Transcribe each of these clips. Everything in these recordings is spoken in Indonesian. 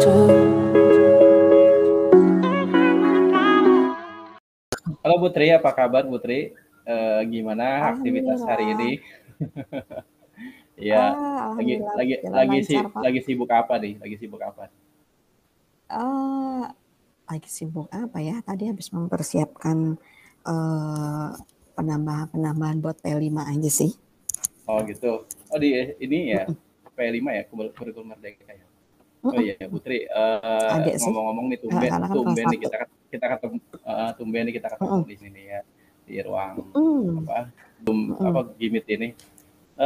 Halo Putri, apa kabar Putri? Gimana aktivitas hari ini? Alhamdulillah. Ya, Alhamdulillah jalan lancar, Pak. lagi sibuk apa nih? Lagi sibuk apa? Eh, Lagi sibuk apa ya? Tadi habis mempersiapkan eh, penambahan buat P5 aja sih. Oh gitu. Oh di ini ya Mm-mm. P5 ya, kurikulum Merdeka ya. Oh Mm-mm. iya Putri, Ada sih, ngomong-ngomong nih karena kan kelas tumben nih 1. kita ketemu, tumben nih kita ketemu Mm-mm. di sini ya di ruang Mm-mm. apa Mm-mm. gimit ini.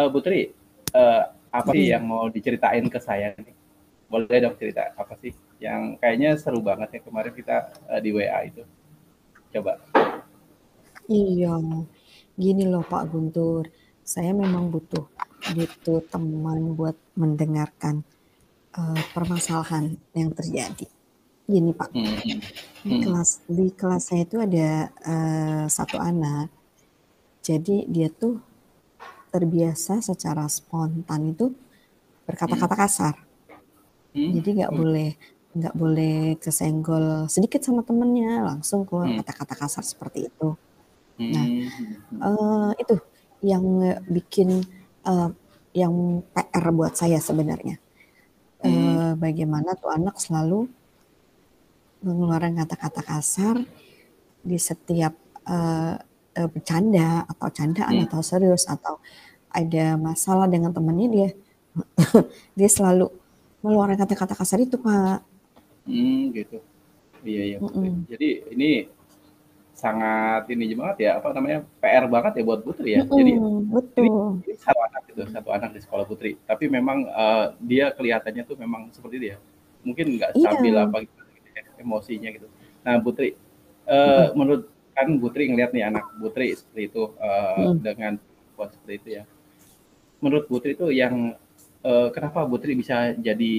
Putri, apa sih Mm-mm. yang mau diceritain ke saya nih? Boleh dong cerita apa sih yang kayaknya seru banget ya kemarin kita di WA itu. Coba. Iya, gini loh Pak Guntur, saya memang butuh teman buat mendengarkan permasalahan yang terjadi. Gini Pak, Hmm. di Hmm. kelas saya itu ada satu anak. Jadi dia tuh terbiasa secara spontan itu Hmm. berkata-kata kasar. Hmm. Jadi Oh gitu. nggak boleh kesenggol sedikit sama temennya, langsung keluar Hmm. kata-kata kasar seperti itu. Nah, Hmm. Hmm. itu yang bikin eh, yang PR buat saya sebenarnya. Hmm. Bagaimana tuh anak selalu mengeluarkan kata-kata kasar di setiap eh, bercanda atau candaan Hmm. atau serius atau ada masalah dengan temannya, dia selalu mengeluarkan kata-kata kasar itu, Pak. Gitu. Iya iya Putri. Mm-mm. Jadi ini sangat ini banget ya apa namanya PR banget ya buat Putri ya. Jadi Mm-mm, ini betul. satu anak gitu, satu anak di sekolah Putri. Tapi memang dia kelihatannya tuh memang seperti itu ya. Mungkin nggak stabil Iya. apa gitu, ya, emosinya gitu. Nah Putri, Mm-mm, menurut kan Putri ngelihat nih anak Putri seperti itu mm-mm, dengan buat seperti itu ya. Menurut Putri itu yang kenapa Putri bisa jadi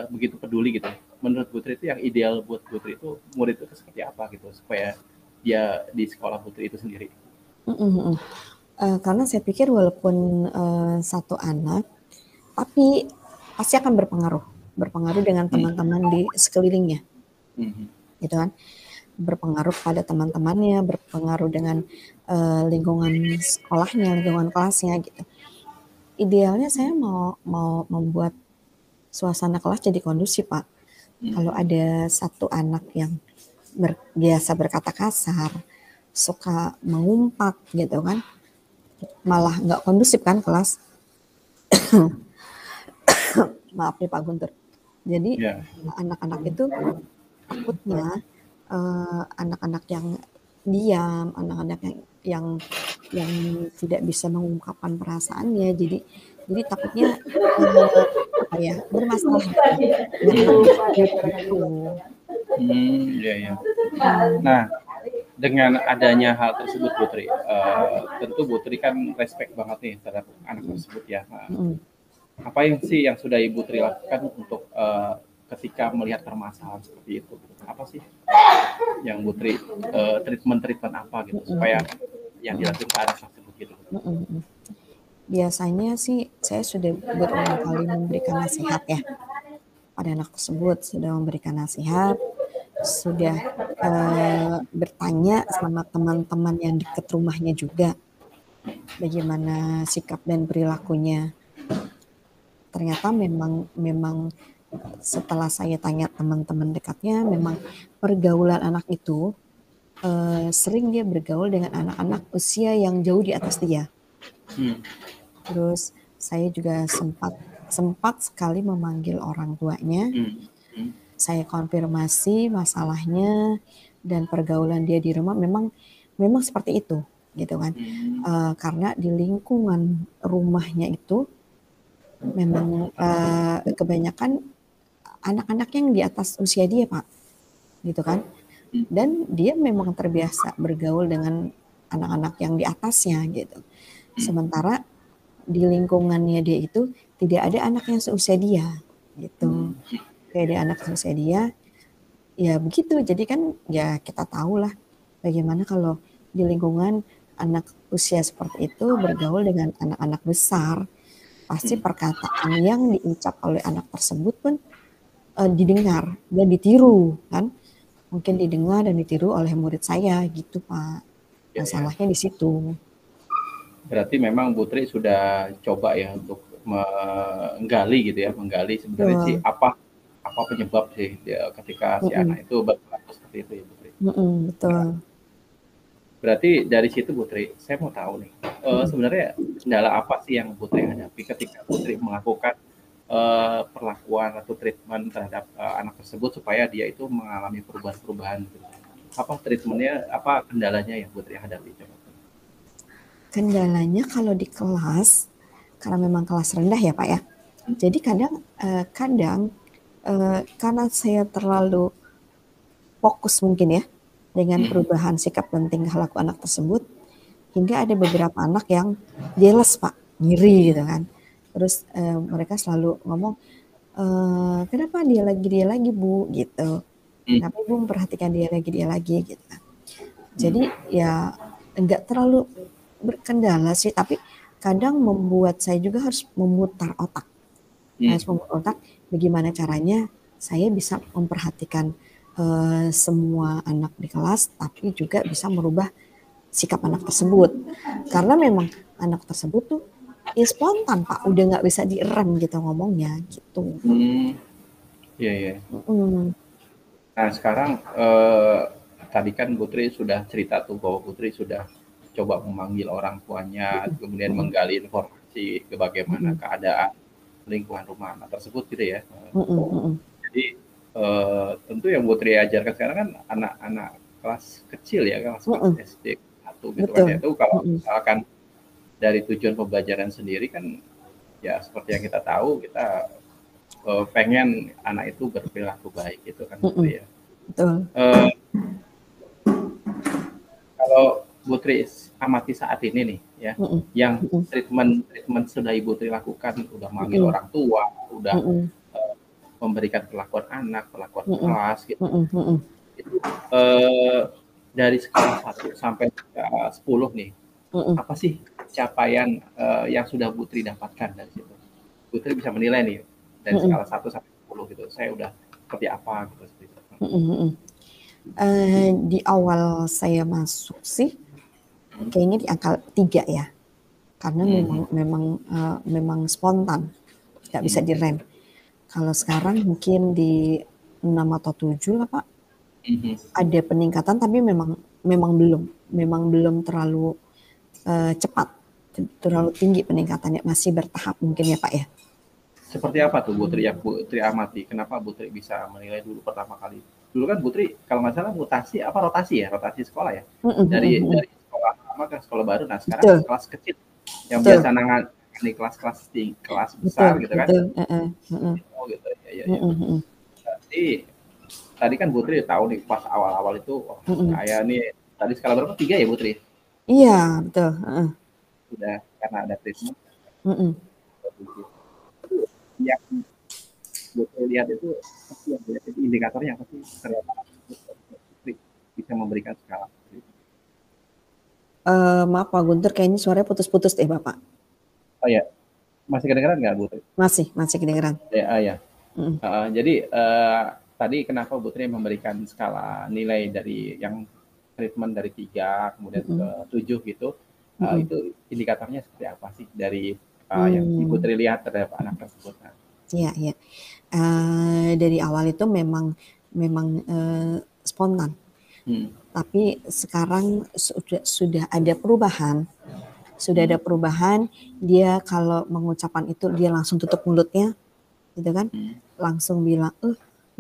begitu peduli gitu? Menurut Putri itu yang ideal buat Putri itu murid itu seperti apa gitu supaya dia di sekolah Putri itu sendiri. mm-mm, mm-mm. Karena saya pikir walaupun satu anak, tapi pasti akan berpengaruh dengan Hmm. teman-teman di sekelilingnya, Hmm. gitu kan? Berpengaruh pada teman-temannya, berpengaruh dengan lingkungan sekolahnya, lingkungan kelasnya, gitu. Idealnya saya mau mau membuat suasana kelas jadi kondusif, Pak. Kalau Hmm. ada satu anak yang biasa berkata kasar, suka mengumpat gitu kan, malah nggak kondusif kan kelas. Maaf nih Pak Guntur. Jadi Ya. anak-anak itu takutnya anak-anak yang diam, anak-anak yang yang tidak bisa mengungkapkan perasaannya, jadi takutnya apa ya, bermasalah gitu dengan anak tersebut gitu. Iya ya. Hmm, Nah, dengan adanya hal tersebut Putri, tentu Putri kan respect banget nih terhadap anak hmm, tersebut ya. Nah, hmm, apa yang sih yang sudah Ibu Tri lakukan untuk ketika melihat permasalahan seperti itu? Apa sih yang Bu Tri treatment apa gitu hmm, supaya hmm, yang hmm, dilakukan ke anak tersebut gitu? hmm. Biasanya sih saya sudah berulang kali memberikan nasihat ya pada anak tersebut, sudah memberikan nasihat, sudah bertanya sama teman-teman yang dekat rumahnya juga bagaimana sikap dan perilakunya. Ternyata memang memang setelah saya tanya teman-teman dekatnya, memang pergaulan anak itu sering dia bergaul dengan anak-anak usia yang jauh di atas dia. Hmm. Terus saya juga sempat sempat sekali memanggil orang tuanya. Hmm. Hmm. Saya konfirmasi masalahnya dan pergaulan dia di rumah memang memang seperti itu, gitu kan. Hmm. Karena di lingkungan rumahnya itu memang kebanyakan anak-anak yang di atas usia dia, Pak, gitu kan. Dan dia memang terbiasa bergaul dengan anak-anak yang di atasnya gitu. Sementara di lingkungannya dia itu tidak ada anak yang seusia dia gitu. Kayak ada anak seusia dia, ya begitu. Jadi kan ya kita tahu lah bagaimana kalau di lingkungan anak usia seperti itu bergaul dengan anak-anak besar, pasti perkataan yang diucap oleh anak tersebut pun didengar dan ditiru kan, mungkin didengar dan ditiru oleh murid saya gitu Pak, Ya, ya. masalahnya di situ. Berarti memang Putri sudah coba ya untuk menggali gitu ya, menggali sebenarnya sih Betul. apa penyebab sih ketika si Mm-mm. anak itu berperilaku seperti itu ya Putri. Mm-mm, Nah, betul. berarti dari situ Putri, saya mau tahu nih, Mm-mm. sebenarnya kendala apa sih yang Putri hadapi ketika Putri melakukan perlakuan atau treatment terhadap anak tersebut supaya dia itu mengalami perubahan-perubahan gitu. Apa treatmentnya, apa kendalanya yang Putri hadapi coba? Kendalanya kalau di kelas, karena memang kelas rendah ya Pak ya, jadi kadang karena saya terlalu fokus mungkin ya dengan Hmm. perubahan sikap dan tingkah laku anak tersebut, hingga ada beberapa anak yang jealous Pak, ngiri gitu kan. Terus mereka selalu ngomong, kenapa dia lagi Bu gitu. Hmm. Kenapa Ibu memperhatikan dia lagi gitu kan. Hmm. Jadi ya enggak terlalu berkendala sih, tapi kadang membuat saya juga harus memutar otak. Hmm. Harus memutar otak bagaimana caranya saya bisa memperhatikan semua anak di kelas, tapi juga bisa merubah sikap anak tersebut. Karena memang anak tersebut tuh ya spontan Pak, udah nggak bisa direm gitu ngomongnya gitu. Hmm. Iya, iya. Mm, Nah, sekarang tadi kan Putri sudah cerita tuh bahwa Putri sudah coba memanggil orang tuanya, kemudian mm, menggali informasi ke bagaimana mm, keadaan lingkungan rumah anak tersebut gitu ya. mm, mm, Jadi tentu yang Putri ajarkan sekarang kan anak-anak kelas kecil ya, kelas mm, SD satu gitu kan ya. betul. Itu kalau Mm, misalkan dari tujuan pembelajaran sendiri kan ya seperti yang kita tahu kita pengen anak itu berperilaku baik gitu kan mm, Putri ya. betul. Eh, Kalau Putri amati saat ini nih ya, Mm, yang mm, treatment treatment sudah Ibu Putri lakukan, udah manggil mm, orang tua, udah mm, memberikan perlakuan anak, perlakuan mm, kelas gitu. mm, mm, Itu eh, dari skala 1 sampai 10 nih, mm, apa sih capaian yang sudah Putri dapatkan dari situ? Putri bisa menilai nih dari mm, skala 1 sampai 10 gitu. Saya udah seperti apa gitu seperti itu. mm. Di awal saya masuk sih kayaknya di angka 3 ya, karena Hmm. memang spontan, nggak bisa Hmm. direm. Kalau sekarang mungkin di 6 atau 7 lah Pak, Hmm. ada peningkatan tapi memang belum terlalu cepat, terlalu tinggi peningkatannya, masih bertahap mungkin ya Pak ya. Seperti apa tuh Putri yang Putri amati? Kenapa Putri bisa menilai dulu pertama kali? Dulu kan Putri kalau nggak salah mutasi apa rotasi ya, rotasi sekolah ya. Mm, mm, mm, Dari mm. sekolah lama ke sekolah baru. Nah sekarang Betul, kelas kecil yang betul, biasa nangani kelas-kelas di kelas betul, besar gitu kan. betul. Mm, Oh gitu ya, ya, mm, ya. mm, mm, Jadi tadi kan Putri tahu nih pas awal-awal itu oh, mm, mm. kayak nih tadi skala berapa? 3 ya Putri? Iya, betul. Sudah karena ada treatment. Mm, mm. Yang Putri lihat itu pasti yang dilihat itu indikatornya apa sih ternyata Putri bisa memberikan skala. Maaf Pak Guntur, kayaknya suaranya putus-putus deh Bapak. Oh ya, masih kedengeran nggak Bu Tri? Masih kedengeran. Ya. Mm, Jadi tadi kenapa Bu Tri memberikan skala nilai dari yang treatment dari 3 kemudian ke mm, 7 gitu, mm, mm. itu indikatornya seperti apa sih dari yang Ibu Hmm, Tri lihat terhadap anak tersebut? Nah, iya, iya. Dari awal itu memang spontan, hmm, tapi sekarang sudah ada perubahan. Sudah ada hmm, perubahan, dia kalau mengucapkan itu dia langsung tutup mulutnya, gitu kan? hmm, Langsung bilang,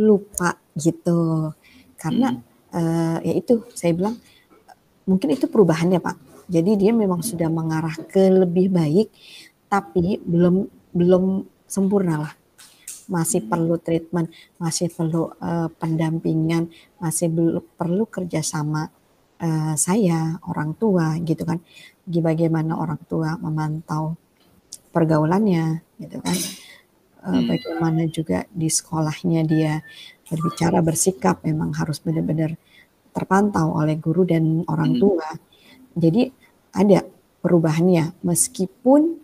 lupa gitu. Karena hmm, ya itu saya bilang mungkin itu perubahannya Pak. Jadi dia memang sudah mengarah ke lebih baik, tapi belum belum sempurna lah. Masih hmm, perlu treatment, masih perlu pendampingan, masih perlu kerjasama saya, orang tua gitu kan. Bagaimana orang tua memantau pergaulannya gitu kan. hmm, Bagaimana juga di sekolahnya dia berbicara, bersikap memang harus benar-benar terpantau oleh guru dan orang hmm. tua. Jadi ada perubahannya meskipun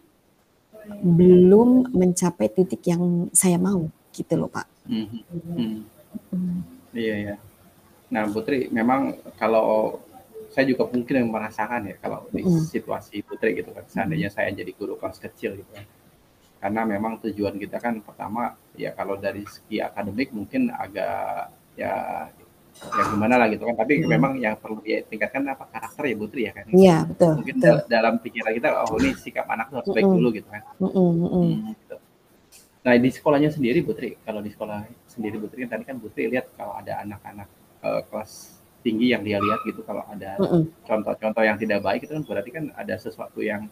belum mencapai titik yang saya mau gitu loh Pak. Mhm. Hmm. Mhm. Iya ya. Nah, Putri, memang kalau saya juga mungkin merasakan ya kalau di Mhm. situasi Putri gitu kan, Mhm. seandainya saya jadi guru kelas kecil gitu kan. Karena memang tujuan kita kan pertama ya kalau dari segi akademik mungkin agak ya ya gimana lah gitu kan. Tapi Mhm. memang yang perlu ditingkatkan apa karakter ya Putri ya kan. Iya, betul Mungkin betul. dalam pikiran kita oh ini sikap anak tuh harus baik Mhm. dulu gitu kan. Mhm mhm. Gitu. Nah, di sekolahnya sendiri Putri, kalau di sekolah sendiri Putri tadi kan Putri lihat kalau ada anak-anak kelas tinggi yang dia lihat gitu kalau ada Mhm. contoh-contoh yang tidak baik itu kan berarti kan ada sesuatu yang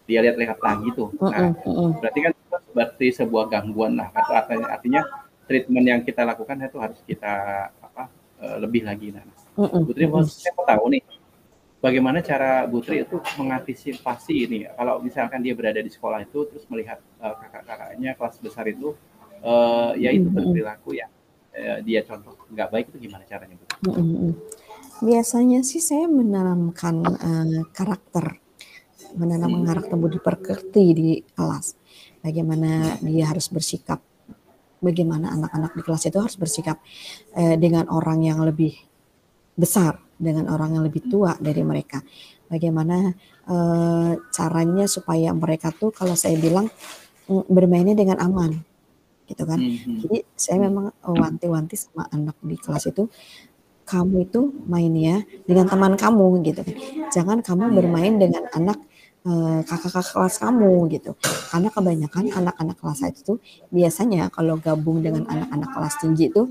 dia lihat-lihat lagi tuh. Nah, Mhm mhm. berarti kan itu seperti sebuah gangguan lah. Atau artinya treatment yang kita lakukan itu harus kita apa lebih lagi. Nah, Mhm Putri mhm. saya mau tahu nih bagaimana cara Putri itu mengantisipasi ini ya, kalau misalkan dia berada di sekolah itu terus melihat kakak-kakaknya kelas besar itu ya Mhm itu mhm. berperilaku yang dia contoh nggak baik itu gimana caranya Bu? Mhm mhm. Biasanya sih saya menanamkan, karakter, menanam Hmm. karakter budi pekerti di kelas. Bagaimana dia harus bersikap, bagaimana anak-anak di kelas itu harus bersikap, dengan orang yang lebih besar, dengan orang yang lebih tua dari mereka. Bagaimana, caranya supaya mereka tuh kalau saya bilang, bermainnya dengan aman, gitu kan. Hmm. Hmm. Jadi saya Hmm. memang, wanti-wanti sama anak di kelas itu, "Kamu itu mainnya dengan teman kamu," gitu kan. "Jangan kamu Hmm. bermain dengan anak, kakak-kakak kelas kamu," gitu. Karena kebanyakan anak-anak kelas saya itu biasanya kalau gabung dengan anak-anak kelas tinggi itu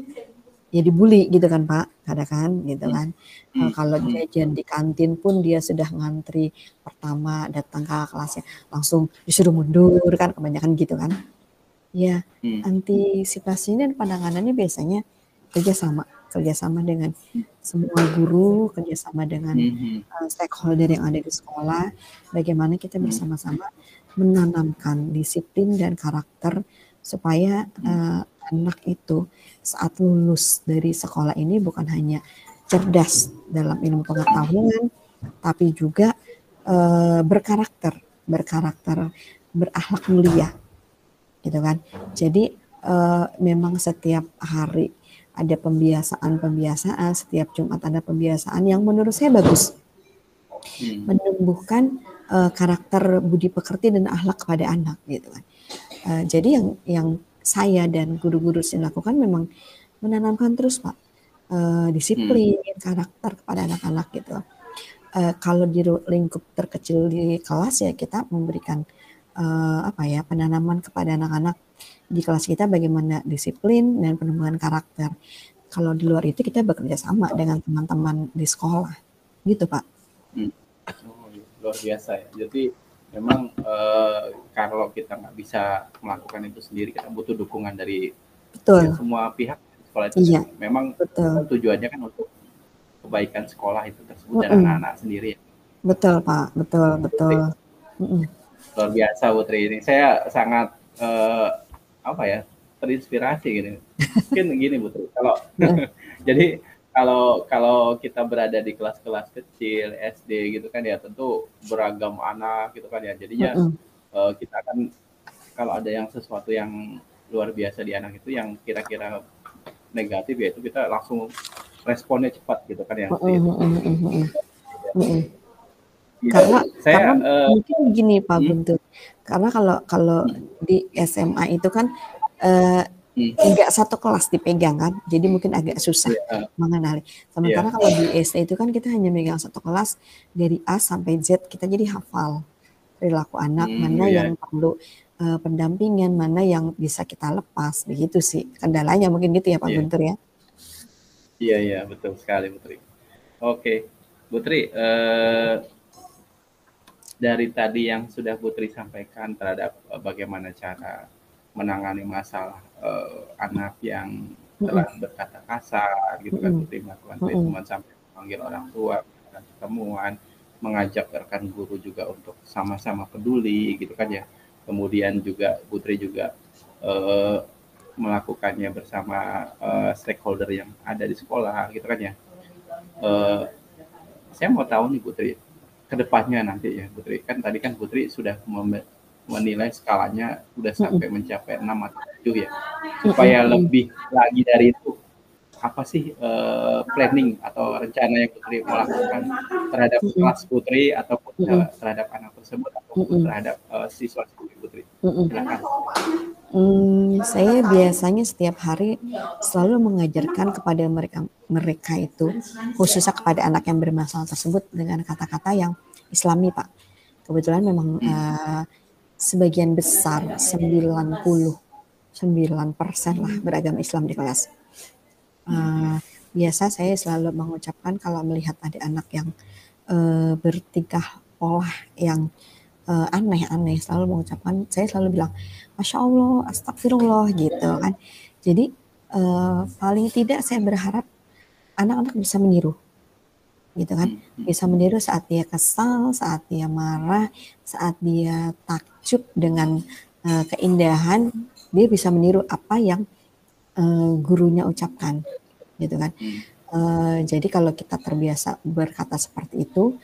ya dibully gitu kan Pak, kadang kan gitu Hmm. kan. Hmm. Kalau Hmm. jajan di kantin pun dia sudah ngantri pertama datang ke kelasnya langsung disuruh mundur kan kebanyakan gitu kan. Ya Hmm. antisipasinya dan penanganannya biasanya kerjasama, kerjasama dengan semua guru, kerjasama dengan, Hmm. Hmm. stakeholder yang ada di sekolah, bagaimana kita Hmm. bersama-sama menanamkan disiplin dan karakter supaya, Hmm. anak itu saat lulus dari sekolah ini bukan hanya cerdas dalam ilmu pengetahuan, tapi juga, berkarakter berkarakter, berakhlak mulia, gitu kan. Jadi, memang setiap hari ada pembiasaan-pembiasaan, setiap Jumat ada pembiasaan yang menurut saya bagus. Hmm. Menumbuhkan, karakter budi pekerti dan akhlak kepada anak gitu kan. Jadi yang saya dan guru-guru sini lakukan memang menanamkan terus Pak, Hmm. disiplin, karakter kepada anak-anak gitu. Kalau di lingkup terkecil di kelas ya kita memberikan, apa ya, penanaman kepada anak-anak di kelas kita bagaimana disiplin dan penumbuhan karakter. Kalau di luar itu kita bekerja sama dengan teman-teman di sekolah, gitu Pak. Hmm. Oh, iya. Luar biasa ya. Jadi memang kalau kita nggak bisa melakukan itu sendiri, kita butuh dukungan dari ya Betul, semua pihak di sekolah itu kan. iya, Memang kan betul. tujuannya kan untuk kebaikan sekolah itu tersebut dan Mhm, anak-anak sendiri ya. betul Pak, betul betul. Putri, Mhm, luar biasa Putri ini. Saya sangat apa ya terinspirasi gini. Mungkin gini Putri, kalau heeh, jadi kalau kalau kita berada di kelas-kelas kecil SD gitu kan ya tentu beragam anak gitu kan ya. Jadinya mhm. kita akan kalau ada yang sesuatu yang luar biasa di anak itu yang kira-kira negatif ya itu kita langsung responnya cepat gitu kan ya Putri ya. Mhm mhm mhm mhm, mhm. Iya, Karena saya mungkin gini Pak hmm, Guntur, karena kalau kalau hmm, di SMA itu kan, eee, hmm, nggak satu kelas dipegang kan, jadi mungkin agak susah iya, mengenali. Sementara iya, kalau di SD itu kan kita hanya megang satu kelas dari A sampai Z, kita jadi hafal perilaku anak, mana iya, yang perlu, pendampingan, mana yang bisa kita lepas, begitu sih kendalanya mungkin gitu ya Pak iya, Guntur ya? iya, iya, betul sekali Putri. Oke, Putri, dari tadi yang sudah Putri sampaikan terhadap bagaimana cara menangani masalah anak yang Mhm telah berkata kasar, gitu kan, mhm Putri melakukan mhm treatment sampai memanggil orang tua, melakukan pertemuan, mengajak rekan guru juga untuk sama-sama peduli, gitu kan ya. Kemudian juga Putri juga eh, melakukannya bersama stakeholder yang ada di sekolah, gitu kan ya. Eh, saya mau tahu nih Putri, kedepannya nanti ya Putri, kan tadi kan Putri sudah menilai skalanya udah Mhm. sampai mencapai 6 atau 7 ya. Mhm Supaya mhm. lebih lagi dari itu, apa sih, planning atau rencana yang Putri mau lakukan terhadap Mhm. kelas Putri ataupun Mhm. terhadap anak tersebut ataupun Mhm. terhadap, siswa-siswi Putri? Mhm. Silakan. Saya biasanya setiap hari selalu mengajarkan kepada mereka mereka itu, khususnya kepada anak yang bermasalah tersebut dengan kata-kata yang Islami, Pak. Kebetulan memang Hmm. sebagian besar 99% lah beragama Islam di kelas. Biasa saya selalu mengucapkan kalau melihat ada anak yang bertingkah pola yang aneh-aneh, selalu mengucapkan, saya selalu bilang Masya Allah, Astagfirullah gitu kan. Jadi paling tidak saya berharap anak-anak bisa meniru gitu kan, Hmm. Hmm. bisa meniru saat dia kesal, saat dia marah, saat dia takjub dengan keindahan, dia bisa meniru apa yang gurunya ucapkan gitu kan. Hmm. Jadi kalau kita terbiasa berkata seperti itu,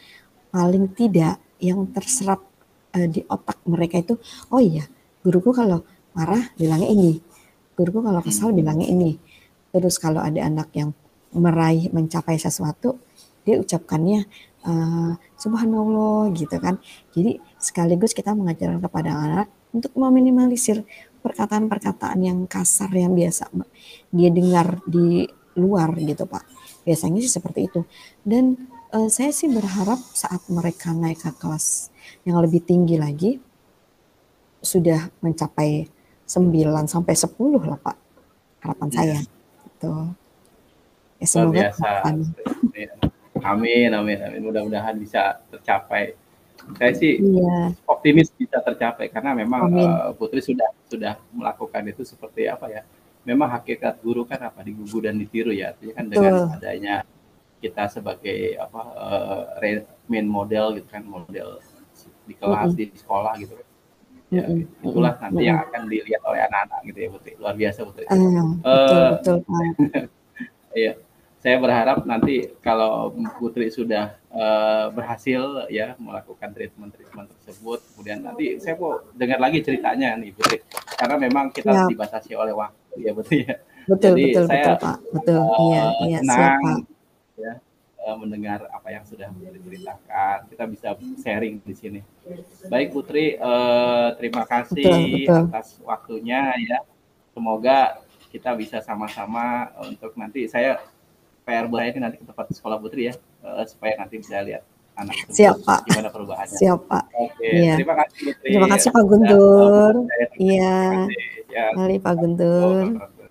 paling tidak yang terserap di otak mereka itu, oh iya, guruku kalau marah bilangnya ini, guruku kalau Hmm. kesal bilangnya ini. Terus kalau ada anak yang meraih mencapai sesuatu, dia ucapkannya subhanallah gitu kan. Jadi sekaligus kita mengajarkan kepada anak untuk meminimalisir perkataan-perkataan yang kasar yang biasa dia dengar di luar gitu Pak. Biasanya sih seperti itu. Dan saya sih berharap saat mereka naik ke kelas yang lebih tinggi lagi sudah mencapai 9 sampai 10 lah Pak. Harapan saya. Iya. Gitu. Ya Luar semoga biasa. harapan. Iya. Amin, amin, amin. Mudah-mudahan bisa tercapai. Saya sih Iya, optimis bisa tercapai karena memang amin. Putri sudah melakukan itu seperti apa ya? Memang hakikat guru kan apa digugu dan ditiru ya. Artinya kan dengan Betul. adanya kita sebagai apa main model gitu kan, model di kelas Mm-mm, di sekolah gitu. Ya mm-mm, mm-mm, itulah nanti yang mm-mm. akan dilihat oleh anak-anak gitu ya Putri. Luar biasa Putri. Betul Eh betul Pak. Iya, saya berharap nanti kalau Putri sudah berhasil ya melakukan treatment-treatment tersebut, kemudian nanti saya mau dengar lagi ceritanya nih Putri, karena memang kita Siap. dibatasi oleh waktu ya Putri ya. Betul Jadi betul betul saya Pak. Betul. Iya iya siap Pak. senang ya mendengar apa yang sudah Putri ceritakan. Kita bisa sharing di sini. Baik Putri, terima Betul kasih betul. atas waktunya ya. Semoga kita bisa sama-sama untuk nanti saya PR buat ini nanti ke tempat sekolah Putri ya, supaya nanti bisa lihat anak Siap tersebut Pak. gimana perubahannya. Siap Pak. Oke, Iya. terima kasih Putri Terima ya kasih Pak sudah Guntur. mempercaya saya. Iya. Terima kasih ya. Mari Pak Assalamualaikum Guntur. warahmatullahi wabarakatuh.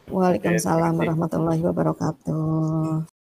Oke, terima Waalaikumsalam kasih. warahmatullahi wabarakatuh.